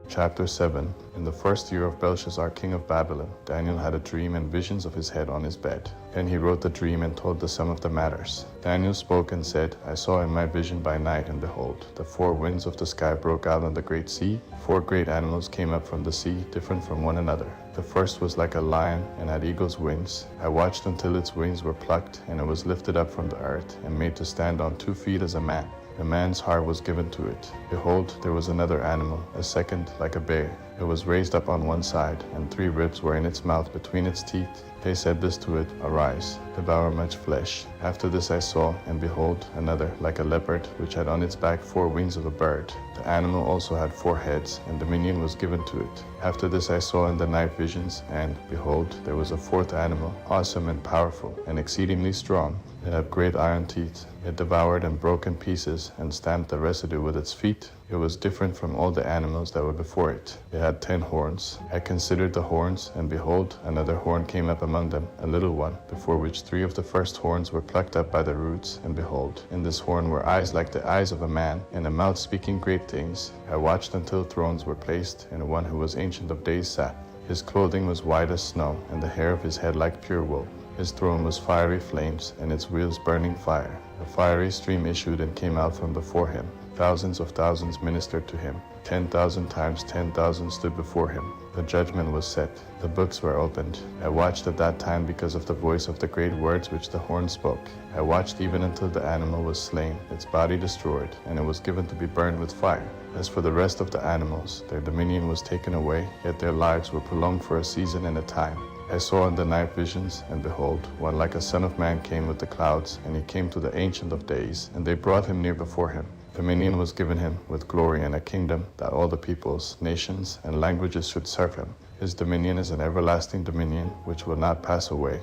Chapter 7. In the first year of Belshazzar, king of Babylon, Daniel had a dream and visions of his head on his bed. Then he wrote the dream and told the sum of the matters. Daniel spoke and said, I saw in my vision by night, and behold, the four winds of the sky broke out on the great sea. Four great animals came up from the sea, different from one another. The first was like a lion and had eagle's wings. I watched until its wings were plucked, and it was lifted up from the earth and made to stand on 2 feet as a man. A man's heart was given to it. Behold, there was another animal, a second like a bear. It was raised up on one side, and 3 ribs were in its mouth between its teeth. They said this to it, Arise, devour much flesh. After this I saw, and behold, another, like a leopard, which had on its back 4 wings of a bird. The animal also had 4 heads, and dominion was given to it. After this I saw in the night visions, and, behold, there was a 4th animal, awesome and powerful, and exceedingly strong. It had great iron teeth. It devoured and broke in pieces, and stamped the residue with its feet. It was different from all the animals that were before it. It had 10 horns. I considered the horns, and behold, another horn came up among them, a little one, before which 3 of the first horns were plucked up by the roots. And behold, in this horn were eyes like the eyes of a man, and a mouth speaking great things. I watched until thrones were placed, and one who was ancient of days sat. His clothing was white as snow, and the hair of his head like pure wool. His throne was fiery flames, and its wheels burning fire. A fiery stream issued and came out from before him. Thousands of thousands ministered to him. 10,000 times 10,000 stood before him. The judgment was set. The books were opened. I watched at that time because of the voice of the great words which the horn spoke. I watched even until the animal was slain, its body destroyed, and it was given to be burned with fire. As for the rest of the animals, their dominion was taken away, yet their lives were prolonged for a season and a time. I saw in the night visions, and behold, one like a son of man came with the clouds, and he came to the Ancient of Days, and they brought him near before him. Dominion was given him with glory and a kingdom, that all the peoples, nations, and languages should serve him. His dominion is an everlasting dominion which will not pass away,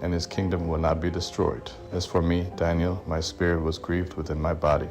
and his kingdom will not be destroyed. As for me, Daniel, my spirit was grieved within my body,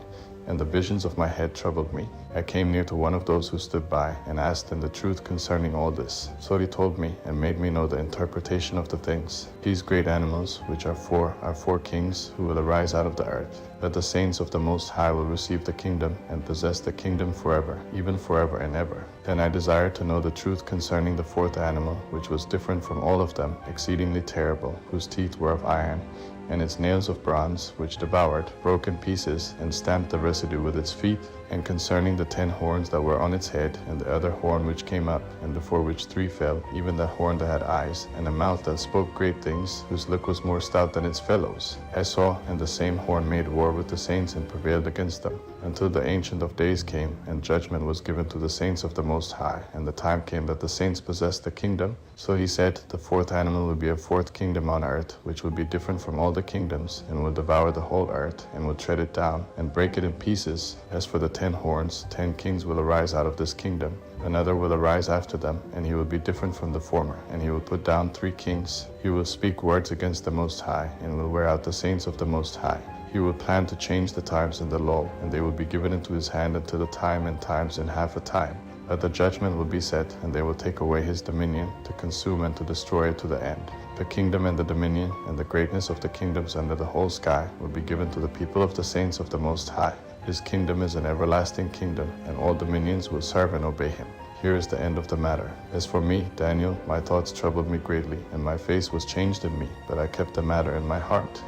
and the visions of my head troubled me. I came near to one of those who stood by, and asked him the truth concerning all this. So he told me, and made me know the interpretation of the things. These great animals, which are 4 kings, who will arise out of the earth. But the saints of the Most High will receive the kingdom, and possess the kingdom forever, even forever and ever. Then I desired to know the truth concerning the 4th animal, which was different from all of them, exceedingly terrible, whose teeth were of iron, and its nails of bronze, which devoured, broke in pieces, and stamped the residue with its feet, and concerning the 10 horns that were on its head, and the other horn which came up, and before which 3 fell, even the horn that had eyes, and a mouth that spoke great things, whose look was more stout than its fellows. I saw, and the same horn made war with the saints and prevailed against them, until the Ancient of Days came, and judgment was given to the saints of the Most High, and the time came that the saints possessed the kingdom. So he said, the 4th animal will be a 4th kingdom on earth, which will be different from all the kingdoms, and will devour the whole earth, and will tread it down, and break it in pieces. As for the 10 horns, 10 kings will arise out of this kingdom. Another will arise after them, and he will be different from the former, and he will put down 3 kings. He will speak words against the Most High, and will wear out the saints of the Most High. He will plan to change the times and the law, and they will be given into his hand until the time and times and half a time. But the judgment will be set, and they will take away his dominion, to consume and to destroy it to the end. The kingdom and the dominion, and the greatness of the kingdoms under the whole sky, will be given to the people of the saints of the Most High. His kingdom is an everlasting kingdom, and all dominions will serve and obey him. Here is the end of the matter. As for me, Daniel, my thoughts troubled me greatly, and my face was changed in me, but I kept the matter in my heart.